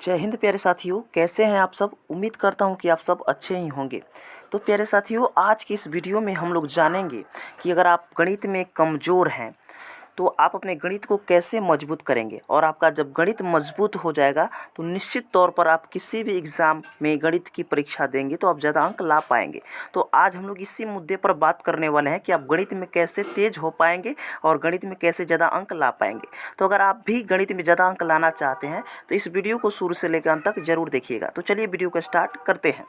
जय हिंद प्यारे साथियों, कैसे हैं आप सब। उम्मीद करता हूं कि आप सब अच्छे ही होंगे। तो प्यारे साथियों, आज की इस वीडियो में हम लोग जानेंगे कि अगर आप गणित में कमज़ोर हैं तो आप अपने गणित को कैसे मजबूत करेंगे। और आपका जब गणित मजबूत हो जाएगा तो निश्चित तौर पर आप किसी भी एग्ज़ाम में गणित की परीक्षा देंगे तो आप ज़्यादा अंक ला पाएंगे। तो आज हम लोग इसी मुद्दे पर बात करने वाले हैं कि आप गणित में कैसे तेज हो पाएंगे और गणित में कैसे ज़्यादा अंक ला पाएंगे। तो अगर आप भी गणित में ज़्यादा अंक लाना चाहते हैं तो इस वीडियो को शुरू से लेकर अंत तक जरूर देखिएगा। तो चलिए वीडियो को स्टार्ट करते हैं।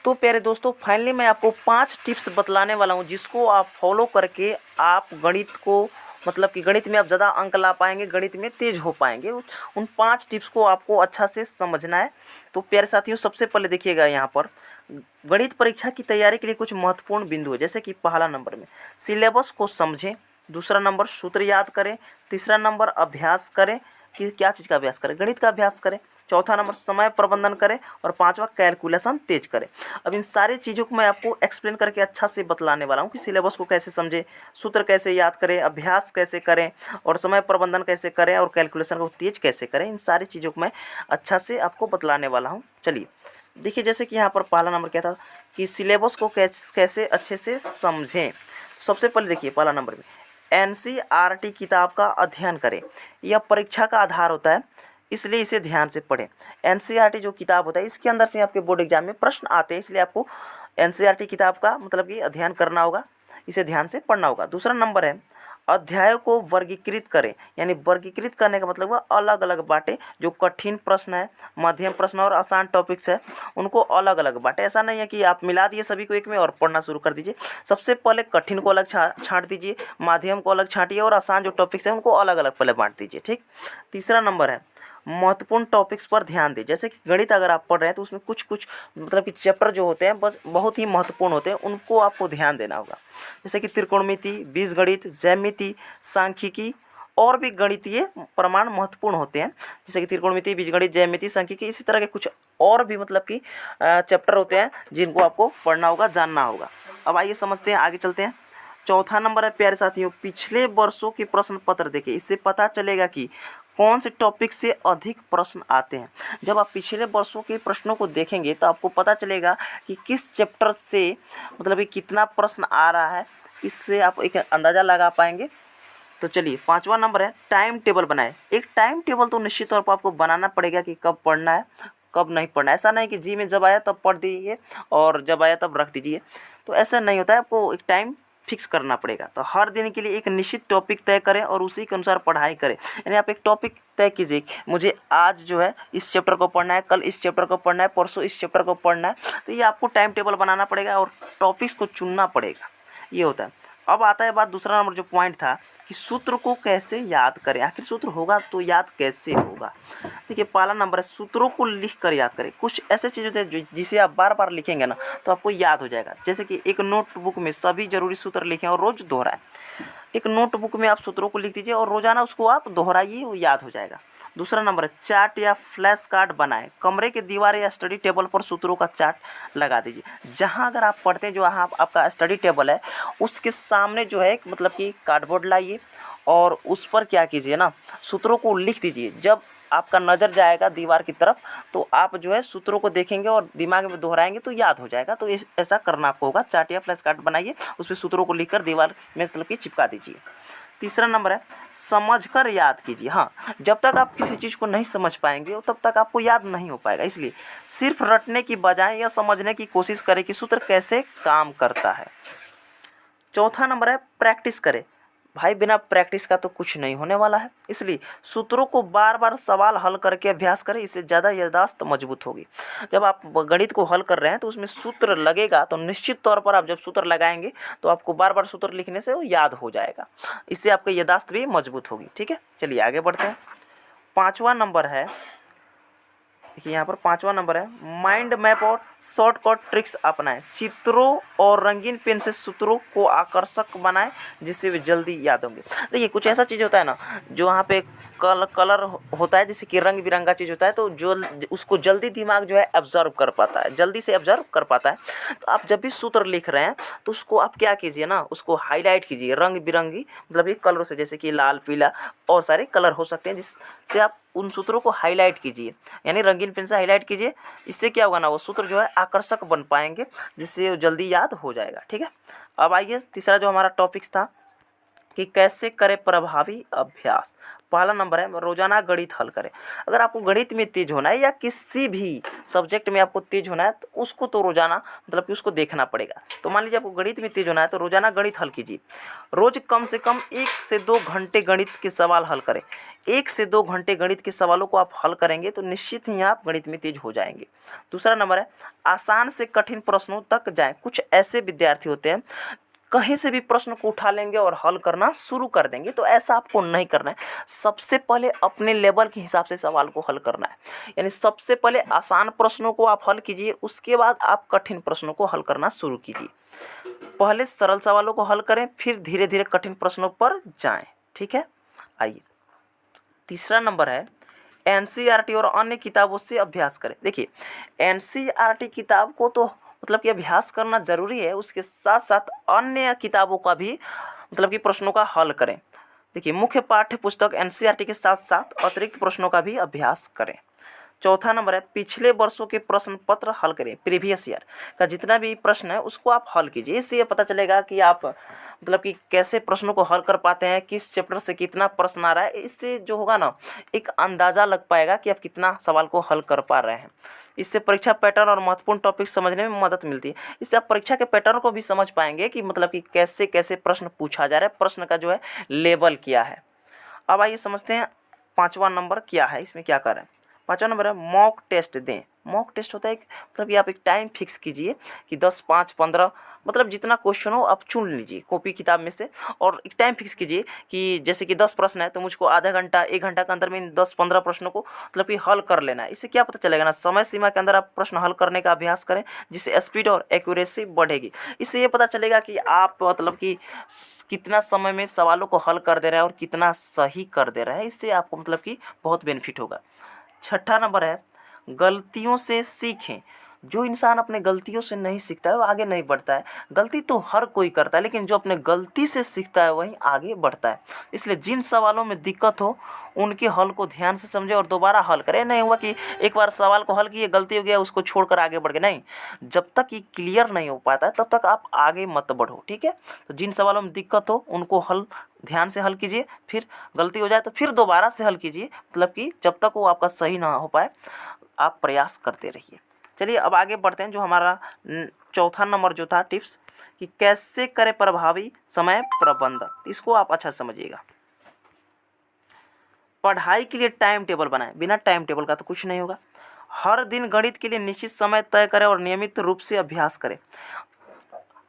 तो प्यारे दोस्तों, फाइनली मैं आपको 5 टिप्स बतलाने वाला हूं जिसको आप फॉलो करके आप गणित को मतलब कि गणित में आप ज़्यादा अंक ला पाएंगे, गणित में तेज हो पाएंगे। उन 5 टिप्स को आपको अच्छा से समझना है। तो प्यारे साथियों, सबसे पहले देखिएगा यहाँ पर गणित परीक्षा की तैयारी के लिए कुछ महत्वपूर्ण बिंदु है। जैसे कि पहला नंबर में सिलेबस को समझें, दूसरा नंबर सूत्र याद करें, तीसरा नंबर अभ्यास करें कि क्या चीज़ का अभ्यास करें, गणित का अभ्यास करें, चौथा नंबर समय प्रबंधन करें और पांचवा कैलकुलेशन तेज करें। अब इन सारी चीज़ों को मैं आपको एक्सप्लेन करके अच्छा से बतलाने वाला हूँ कि सिलेबस को कैसे समझें, सूत्र कैसे याद करें, अभ्यास कैसे करें और समय प्रबंधन कैसे करें और कैलकुलेशन को तेज कैसे करें। इन सारी चीज़ों को मैं अच्छा से आपको बतलाने वाला हूँ। चलिए देखिए, जैसे कि यहाँ पर पहला नंबर क्या था कि सिलेबस को कैसे अच्छे से समझें। सबसे पहले देखिए पहला नंबर में NCERT किताब का अध्ययन करें। यह परीक्षा का आधार होता है, इसलिए इसे ध्यान से पढ़ें। NCERT जो किताब होता है इसके अंदर से आपके बोर्ड एग्जाम में प्रश्न आते हैं, इसलिए आपको NCERT किताब का मतलब कि अध्ययन करना होगा, इसे ध्यान से पढ़ना होगा। दूसरा नंबर है अध्याय को वर्गीकृत करें। यानी वर्गीकृत करने का मतलब हुआ अलग अलग बांटे। जो कठिन प्रश्न है, मध्यम प्रश्न और आसान टॉपिक्स है उनको अलग अलग बांटे। ऐसा नहीं है कि आप मिला दिए सभी को एक में और पढ़ना शुरू कर दीजिए। सबसे पहले कठिन को अलग छांट दीजिए, माध्यम को अलग छांटिए और आसान जो टॉपिक्स हैं उनको अलग अलग पहले बांट दीजिए। ठीक। तीसरा नंबर है महत्वपूर्ण टॉपिक्स पर ध्यान दें। जैसे कि गणित अगर आप पढ़ रहे हैं तो उसमें कुछ कुछ मतलब कि चैप्टर जो होते हैं बस बहुत ही महत्वपूर्ण होते हैं, उनको आपको ध्यान देना होगा। जैसे कि त्रिकोणमिति, बीजगणित, ज्यामिति, सांख्यिकी और भी गणितीय प्रमाण महत्वपूर्ण होते हैं। जैसे कि त्रिकोणमिति, बीजगणित, ज्यामिति, सांख्यिकी, इसी तरह के कुछ और भी मतलब कि चैप्टर होते हैं जिनको आपको पढ़ना होगा, जानना होगा। अब आइए समझते हैं, आगे चलते हैं। चौथा नंबर है प्यारे साथियों पिछले वर्षों के प्रश्न पत्र देखें। इससे पता चलेगा कि कौन से टॉपिक से अधिक प्रश्न आते हैं। जब आप पिछले वर्षों के प्रश्नों को देखेंगे तो आपको पता चलेगा कि किस चैप्टर से मतलब कि कितना प्रश्न आ रहा है, इससे आप एक अंदाज़ा लगा पाएंगे। तो चलिए पांचवा नंबर है टाइम टेबल बनाएं। एक टाइम टेबल तो निश्चित तौर पर आपको बनाना पड़ेगा कि कब पढ़ना है कब नहीं पढ़ना है। ऐसा नहीं कि जी में जब आया तब पढ़ दीजिए और जब आया तब रख दीजिए, तो ऐसा नहीं होता है। आपको एक टाइम फिक्स करना पड़ेगा। तो हर दिन के लिए एक निश्चित टॉपिक तय करें और उसी के अनुसार पढ़ाई करें। यानी आप एक टॉपिक तय कीजिए, मुझे आज जो है इस चैप्टर को पढ़ना है, कल इस चैप्टर को पढ़ना है, परसों इस चैप्टर को पढ़ना है। तो ये आपको टाइम टेबल बनाना पड़ेगा और टॉपिक्स को चुनना पड़ेगा, ये होता है। अब आता है बात दूसरा नंबर जो पॉइंट था कि सूत्र को कैसे याद करें। आखिर सूत्र होगा तो याद कैसे होगा। देखिए पहला नंबर है सूत्रों को लिख कर याद करें। कुछ ऐसे चीज़ होते हैं जिसे आप बार बार लिखेंगे ना तो आपको याद हो जाएगा। जैसे कि एक नोटबुक में सभी जरूरी सूत्र लिखें और रोज़ दोहराएं। एक नोटबुक में आप सूत्रों को लिख दीजिए और रोज़ाना उसको आप दोहराइए, वो याद हो जाएगा। दूसरा नंबर है चार्ट या फ्लैश कार्ड बनाएं। कमरे के दीवार या स्टडी टेबल पर सूत्रों का चार्ट लगा दीजिए। जहां अगर आप पढ़ते हैं जो वहाँ आपका स्टडी टेबल है उसके सामने जो है मतलब कि कार्डबोर्ड लाइए और उस पर क्या कीजिए ना सूत्रों को लिख दीजिए। जब आपका नज़र जाएगा दीवार की तरफ तो आप जो है सूत्रों को देखेंगे और दिमाग में दोहराएंगे तो याद हो जाएगा। तो ऐसा करना आपको होगा। चार्ट या फ्लैश कार्ड बनाइए, उस पर सूत्रों को लिखकर दीवार में मतलब कि चिपका दीजिए। तीसरा नंबर है समझकर याद कीजिए। हाँ, जब तक आप किसी चीज़ को नहीं समझ पाएंगे तब तक आपको याद नहीं हो पाएगा। इसलिए सिर्फ रटने की बजाय या समझने की कोशिश करें कि सूत्र कैसे काम करता है। चौथा नंबर है प्रैक्टिस करें। भाई बिना प्रैक्टिस का तो कुछ नहीं होने वाला है, इसलिए सूत्रों को बार बार सवाल हल करके अभ्यास करें, इससे ज़्यादा याददाश्त मजबूत होगी। जब आप गणित को हल कर रहे हैं तो उसमें सूत्र लगेगा तो निश्चित तौर पर आप जब सूत्र लगाएंगे तो आपको बार बार सूत्र लिखने से वो याद हो जाएगा, इससे आपकी याददाश्त भी मजबूत होगी। ठीक है, चलिए आगे बढ़ते हैं। पाँचवा नंबर है, देखिए यहाँ पर पांचवा नंबर है माइंड मैप और शॉर्टकट ट्रिक्स अपनाएं। चित्रों और रंगीन पेन से सूत्रों को आकर्षक बनाएं जिससे वे जल्दी याद होंगे। देखिए कुछ ऐसा चीज़ होता है ना जो वहाँ पे कलर होता है, जैसे कि रंग बिरंगा चीज़ होता है तो जो उसको जल्दी दिमाग जो है ऑब्जर्व कर पाता है, जल्दी से ऑब्जर्व कर पाता है। तो आप जब भी सूत्र लिख रहे हैं तो उसको आप क्या कीजिए ना उसको हाईलाइट कीजिए रंग बिरंगी मतलब ये कलरों से, जैसे कि लाल, पीला और सारे कलर हो सकते हैं जिससे आप उन सूत्रों को हाईलाइट कीजिए, यानी रंगीन पेन से हाईलाइट कीजिए। इससे क्या होगा ना, वो सूत्र जो है आकर्षक बन पाएंगे, जिससे जल्दी याद हो जाएगा। ठीक है, अब आइए तीसरा जो हमारा टॉपिक्स था कि कैसे करें प्रभावी अभ्यास। पहला नंबर है रोजाना गणित हल करें। अगर आपको गणित में तेज होना है या किसी भी सब्जेक्ट में आपको तेज होना है तो उसको तो रोजाना मतलब कि उसको देखना पड़ेगा। तो मान लीजिए आपको गणित में तेज होना है तो रोजाना गणित हल कीजिए। रोज कम से कम 1 से 2 घंटे गणित के सवाल हल करें। 1 से 2 घंटे गणित के सवालों को आप हल करेंगे तो निश्चित ही आप गणित में तेज हो जाएंगे। दूसरा नंबर है आसान से कठिन प्रश्नों तक जाएं। कुछ ऐसे विद्यार्थी होते हैं कहीं से भी प्रश्न को उठा लेंगे और हल करना शुरू कर देंगे, तो ऐसा आपको नहीं करना है। सबसे पहले अपने लेवल के हिसाब से सवाल को हल करना है, यानी सबसे पहले आसान प्रश्नों को आप हल कीजिए, उसके बाद आप कठिन प्रश्नों को हल करना शुरू कीजिए। पहले सरल सवालों को हल करें, फिर धीरे धीरे कठिन प्रश्नों पर जाएं। ठीक है, आइए तीसरा नंबर है एनसीईआरटी और अन्य किताबों से अभ्यास करें। देखिए एनसीईआरटी किताब को तो मतलब कि अभ्यास करना ज़रूरी है, उसके साथ साथ अन्य किताबों का भी मतलब कि प्रश्नों का हल करें। देखिए मुख्य पाठ्य पुस्तक एनसीईआरटी के साथ साथ अतिरिक्त प्रश्नों का भी अभ्यास करें। चौथा नंबर है पिछले वर्षों के प्रश्न पत्र हल करें। प्रीवियस ईयर का जितना भी प्रश्न है उसको आप हल कीजिए। इससे ये पता चलेगा कि आप मतलब कि कैसे प्रश्नों को हल कर पाते हैं, किस चैप्टर से कितना प्रश्न आ रहा है। इससे जो होगा ना एक अंदाज़ा लग पाएगा कि आप कितना सवाल को हल कर पा रहे हैं। इससे परीक्षा पैटर्न और महत्वपूर्ण टॉपिक समझने में मदद मिलती है। इससे आप परीक्षा के पैटर्न को भी समझ पाएंगे कि मतलब कि कैसे कैसे प्रश्न पूछा जा रहा है, प्रश्न का जो है लेवल क्या है। अब आइए समझते हैं पाँचवा नंबर क्या है, इसमें क्या कर रहे हैं। पाँचवा नंबर है मॉक टेस्ट दें। मॉक टेस्ट होता है मतलब कि आप एक टाइम फिक्स कीजिए कि 10, 5, 15 मतलब जितना क्वेश्चन हो आप चुन लीजिए कॉपी किताब में से, और एक टाइम फिक्स कीजिए कि जैसे कि 10 प्रश्न है तो मुझको आधा घंटा 1 घंटा के अंदर में इन 10-15 प्रश्नों को मतलब कि हल कर लेना है। इससे क्या पता चलेगा ना, समय सीमा के अंदर आप प्रश्न हल करने का अभ्यास करें, जिससे स्पीड और एक्यूरेसी बढ़ेगी। इससे ये पता चलेगा कि आप मतलब कि कितना समय में सवालों को हल कर दे रहे हैं और कितना सही कर दे रहे हैं। इससे आपको मतलब कि बहुत बेनिफिट होगा। छठा नंबर है गलतियों से सीखें। जो इंसान अपने गलतियों से नहीं सीखता है वो आगे नहीं बढ़ता है। गलती तो हर कोई करता है, लेकिन जो अपने गलती से सीखता है वही आगे बढ़ता है। इसलिए जिन सवालों में दिक्कत हो उनके हल को ध्यान से समझें और दोबारा हल करें। नहीं हुआ कि एक बार सवाल को हल किए, गलती हो गया, उसको छोड़कर आगे बढ़ गए, नहीं। जब तक ये क्लियर नहीं हो पाता है तब तक आप आगे मत बढ़ो। ठीक है, तो जिन सवालों में दिक्कत हो उनको हल ध्यान से हल कीजिए, फिर गलती हो जाए तो फिर दोबारा से हल कीजिए, मतलब कि जब तक वो आपका सही ना हो पाए आप प्रयास करते रहिए। चलिए अब आगे बढ़ते हैं। जो हमारा चौथा नंबर जो था टिप्स कि कैसे करें प्रभावी समय प्रबंधन, इसको आप अच्छा समझिएगा। पढ़ाई के लिए टाइम टेबल बनाएं। बिना टाइम टेबल का तो कुछ नहीं होगा। हर दिन गणित के लिए निश्चित समय तय करें और नियमित रूप से अभ्यास करें।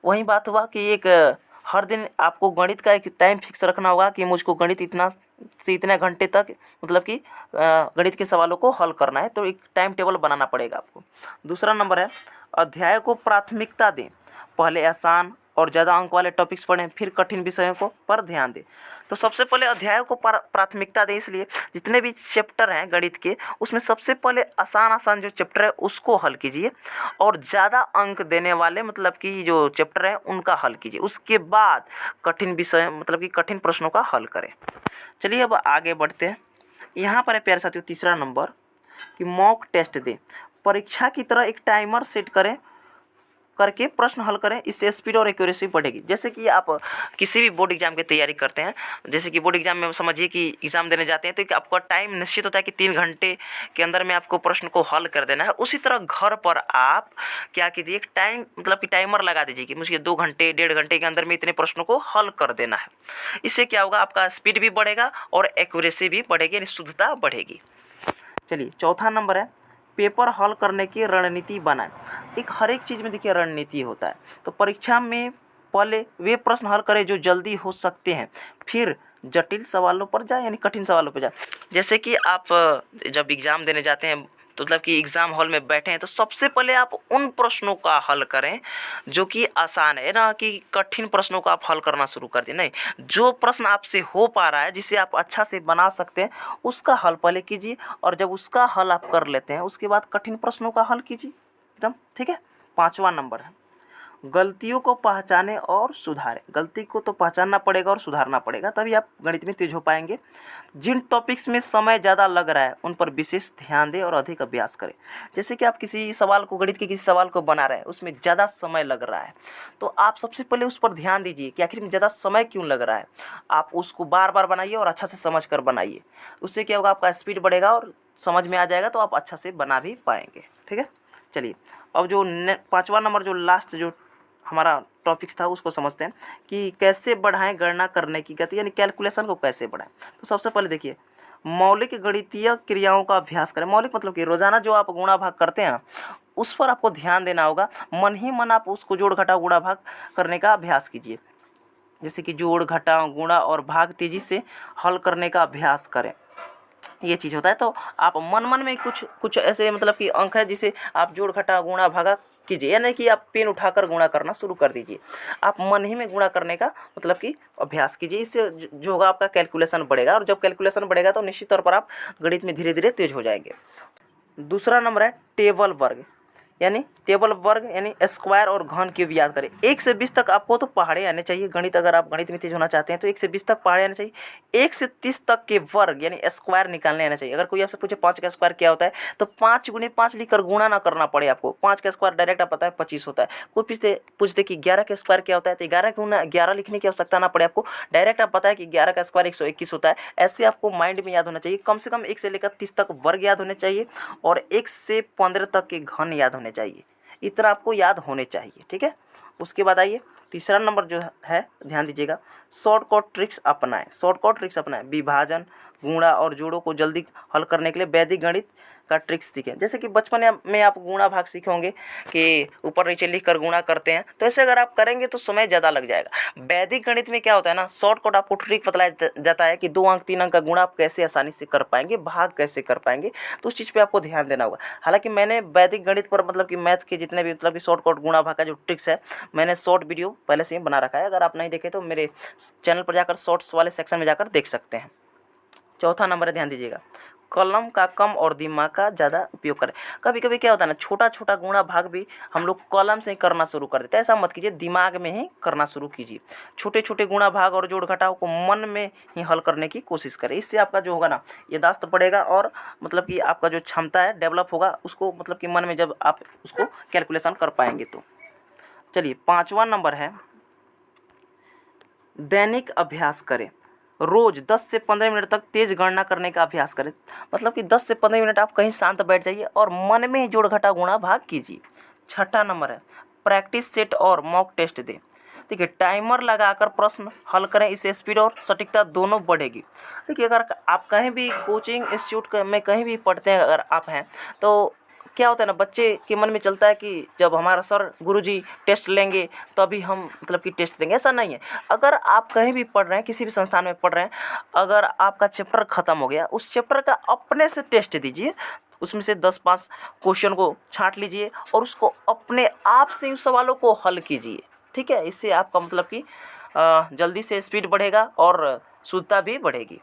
वही बात हुआ कि एक हर दिन आपको गणित का एक टाइम फिक्स रखना होगा कि मुझको गणित इतना से इतने घंटे तक मतलब कि गणित के सवालों को हल करना है, तो एक टाइम टेबल बनाना पड़ेगा आपको। दूसरा नंबर है अध्याय को प्राथमिकता दें। पहले आसान और ज़्यादा अंक वाले टॉपिक्स पढ़ें, फिर कठिन विषयों को पर ध्यान दें। तो सबसे पहले अध्यायों को प्राथमिकता दें, इसलिए जितने भी चैप्टर हैं गणित के उसमें सबसे पहले आसान जो चैप्टर है उसको हल कीजिए, और ज़्यादा अंक देने वाले मतलब कि जो चैप्टर है उनका हल कीजिए। उसके बाद कठिन विषय मतलब कि कठिन प्रश्नों का हल करें। चलिए अब आगे बढ़ते हैं। यहाँ पर है प्यारे साथियों तीसरा नंबर कि मॉक टेस्ट दें। परीक्षा की तरह एक टाइमर सेट करें करके प्रश्न हल करें, इससे स्पीड और एक्यूरेसी बढ़ेगी। जैसे कि आप किसी भी बोर्ड एग्जाम की तैयारी करते हैं, जैसे कि बोर्ड एग्जाम में समझिए कि एग्ज़ाम देने जाते हैं तो आपका टाइम निश्चित होता है कि 3 घंटे के अंदर में आपको प्रश्न को हल कर देना है। उसी तरह घर पर आप क्या कीजिए, एक टाइम मतलब कि टाइमर लगा दीजिए कि मुझे 2 घंटे 1.5 घंटे के अंदर में इतने प्रश्नों को हल कर देना है। इससे क्या होगा, आपका स्पीड भी बढ़ेगा और एक्यूरेसी भी बढ़ेगी, यानी शुद्धता बढ़ेगी। चलिए चौथा नंबर है पेपर हल करने की रणनीति बनाएं। एक हर एक चीज़ में देखिए रणनीति होता है, तो परीक्षा में पहले वे प्रश्न हल करें जो जल्दी हो सकते हैं, फिर जटिल सवालों पर जाए यानी कठिन सवालों पर जाए। जैसे कि आप जब एग्ज़ाम देने जाते हैं तो मतलब कि एग्ज़ाम हॉल में बैठे हैं तो सबसे पहले आप उन प्रश्नों का हल करें जो कि आसान है, ना कि कठिन प्रश्नों का आप हल करना शुरू कर दें। नहीं, जो प्रश्न आपसे हो पा रहा है जिसे आप अच्छा से बना सकते हैं उसका हल पहले कीजिए, और जब उसका हल आप कर लेते हैं उसके बाद कठिन प्रश्नों का हल कीजिए। एकदम ठीक है। पाँचवा नंबर है गलतियों को पहचाने और सुधारें। गलती को तो पहचानना पड़ेगा और सुधारना पड़ेगा, तभी आप गणित में तेज हो पाएंगे। जिन टॉपिक्स में समय ज़्यादा लग रहा है उन पर विशेष ध्यान दें और अधिक अभ्यास करें। जैसे कि आप किसी सवाल को, गणित के किसी सवाल को बना रहे हैं, उसमें ज़्यादा समय लग रहा है, तो आप सबसे पहले उस पर ध्यान दीजिए कि आखिर में ज़्यादा समय क्यों लग रहा है। आप उसको बार बार बनाइए और अच्छा से समझ कर बनाइए। उससे क्या होगा, आपका स्पीड बढ़ेगा और समझ में आ जाएगा, तो आप अच्छा से बना भी पाएंगे। ठीक है, चलिए अब जो 5वां नंबर, जो लास्ट जो हमारा टॉपिक्स था, उसको समझते हैं कि कैसे बढ़ाएं गणना करने की गति, यानी कैलकुलेशन को कैसे बढ़ाएं। तो सबसे पहले देखिए, मौलिक गणितीय क्रियाओं का अभ्यास करें। मौलिक मतलब कि रोजाना जो आप गुणा भाग करते हैं ना, उस पर आपको ध्यान देना होगा। मन ही मन आप उसको जोड़ घटा गुणा भाग करने का अभ्यास कीजिए। जैसे कि जोड़ घटा गुणा और भाग तेजी से हल करने का अभ्यास करें, ये चीज़ होता है। तो आप मन मन में कुछ कुछ ऐसे मतलब कि अंक है जिसे आप जोड़ घटा गुणा भागा कीजिए, या नहीं कि आप पेन उठाकर गुणा करना शुरू कर दीजिए। आप मन ही में गुणा करने का मतलब कि अभ्यास कीजिए। इससे जो होगा, आपका कैलकुलेशन बढ़ेगा, और जब कैलकुलेशन बढ़ेगा तो निश्चित तौर पर आप गणित में धीरे धीरे तेज हो जाएंगे। दूसरा नंबर है टेबल वर्ग, यानी टेबल वर्ग यानी स्क्वायर और घन क्यूब याद करें। 1 से 20 तक आपको तो पहाड़े आने चाहिए। गणित, अगर आप गणित में तेज होना चाहते हैं तो 1 से 20 तक पहाड़े आने चाहिए। 1 से 30 तक के वर्ग यानी स्क्वायर निकालने आना चाहिए। अगर कोई आपसे पूछे 5 का स्क्वायर क्या होता है, तो 5 गुणे 5 लिखकर गुणा ना करना पड़े आपको। 5 का स्क्वायर डायरेक्ट आप पता है 25 होता है। कोई पूछते कि 11 का स्क्वायर क्या होता है, तो 11 गुना 11 लिखने की आवश्यकता ना पड़े आपको, डायरेक्ट आप पता है कि 11 का स्क्वायर 121 होता है। ऐसे आपको माइंड में याद होना चाहिए। कम से कम 1 से लेकर 30 तक वर्ग याद होने चाहिए, और 1 से 15 तक के घन याद होने चाहिए। इतना आपको याद होने चाहिए। ठीक है, उसके बाद आइए तीसरा नंबर जो है, ध्यान दीजिएगा, शॉर्टकट ट्रिक्स अपनाएं। शॉर्टकट ट्रिक्स अपनाएं। विभाजन, गुणा और जोड़ों को जल्दी हल करने के लिए वैदिक गणित का ट्रिक्स सीखें। जैसे कि बचपन में आप गुणा भाग सीखे होंगे कि ऊपर नीचे लिख कर गुणा करते हैं, तो ऐसे अगर आप करेंगे तो समय ज़्यादा लग जाएगा। वैदिक गणित में क्या होता है ना, शॉर्टकट आपको ट्रिक बतलाया जाता है कि 2 अंक 3 अंक का गुणा आप कैसे आसानी से कर पाएंगे, भाग कैसे कर पाएंगे, तो उस चीज़ पर आपको ध्यान देना होगा। हालांकि मैंने वैदिक गणित पर मतलब कि मैथ के जितने भी मतलब कि शॉर्टकट गुणा भाग का जो ट्रिक्स है, मैंने शॉर्ट वीडियो पहले से ही बना रखा है। अगर आप नहीं देखे तो मेरे चैनल पर जाकर शॉर्ट्स वाले सेक्शन में जाकर देख सकते हैं। चौथा नंबर है, ध्यान दीजिएगा, कलम का कम और दिमाग का ज़्यादा उपयोग करें। कभी कभी क्या होता है ना, छोटा छोटा गुणा भाग भी हम लोग कलम से ही करना शुरू कर देते हैं। ऐसा मत कीजिए, दिमाग में ही करना शुरू कीजिए। छोटे छोटे गुणा भाग और जोड़ घटाव को मन में ही हल करने की कोशिश करें। इससे आपका जो होगा ना, याददाश्त बढ़ेगा, और मतलब कि आपका जो क्षमता है डेवलप होगा, उसको मतलब कि मन में जब आप उसको कैलकुलेशन कर पाएंगे तो। चलिए 5वां नंबर है, दैनिक अभ्यास करें। रोज 10 से 15 मिनट तक तेज गणना करने का अभ्यास करें। मतलब कि 10 से 15 मिनट आप कहीं शांत बैठ जाइए और मन में ही जोड़ घटा गुणा भाग कीजिए। छठा नंबर है, प्रैक्टिस सेट और मॉक टेस्ट दें। देखिए, टाइमर लगाकर प्रश्न हल करें, इससे स्पीड और सटीकता दोनों बढ़ेगी। देखिए, अगर आप कहीं भी कोचिंग इंस्टीट्यूट में कहीं भी पढ़ते हैं अगर आप हैं, तो क्या होता है ना, बच्चे के मन में चलता है कि जब हमारा सर गुरुजी टेस्ट लेंगे तभी हम मतलब कि टेस्ट देंगे। ऐसा नहीं है। अगर आप कहीं भी पढ़ रहे हैं, किसी भी संस्थान में पढ़ रहे हैं, अगर आपका चैप्टर ख़त्म हो गया, उस चैप्टर का अपने से टेस्ट दीजिए। उसमें से 10-5 क्वेश्चन को छांट लीजिए और उसको अपने आप से उस सवालों को हल कीजिए। ठीक है, इससे आपका मतलब कि जल्दी से स्पीड बढ़ेगा और शुद्धता भी बढ़ेगी।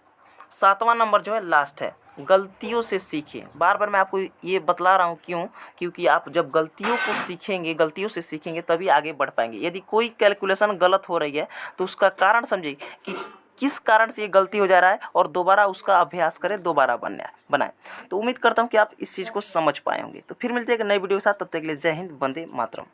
7वां नंबर जो है लास्ट है, गलतियों से सीखें। बार बार मैं आपको ये बतला रहा हूँ, क्यों? क्योंकि आप जब गलतियों को सीखेंगे, गलतियों से सीखेंगे, तभी आगे बढ़ पाएंगे। यदि कोई कैलकुलेशन गलत हो रही है तो उसका कारण समझिए कि किस कारण से ये गलती हो जा रहा है, और दोबारा उसका अभ्यास करें, दोबारा बनाएं। तो उम्मीद करता हूँ कि आप इस चीज़ को समझ पाए होंगे। तो फिर मिलते हैं एक नई वीडियो के साथ, तब तक के लिए जय हिंद, वंदे मातरम।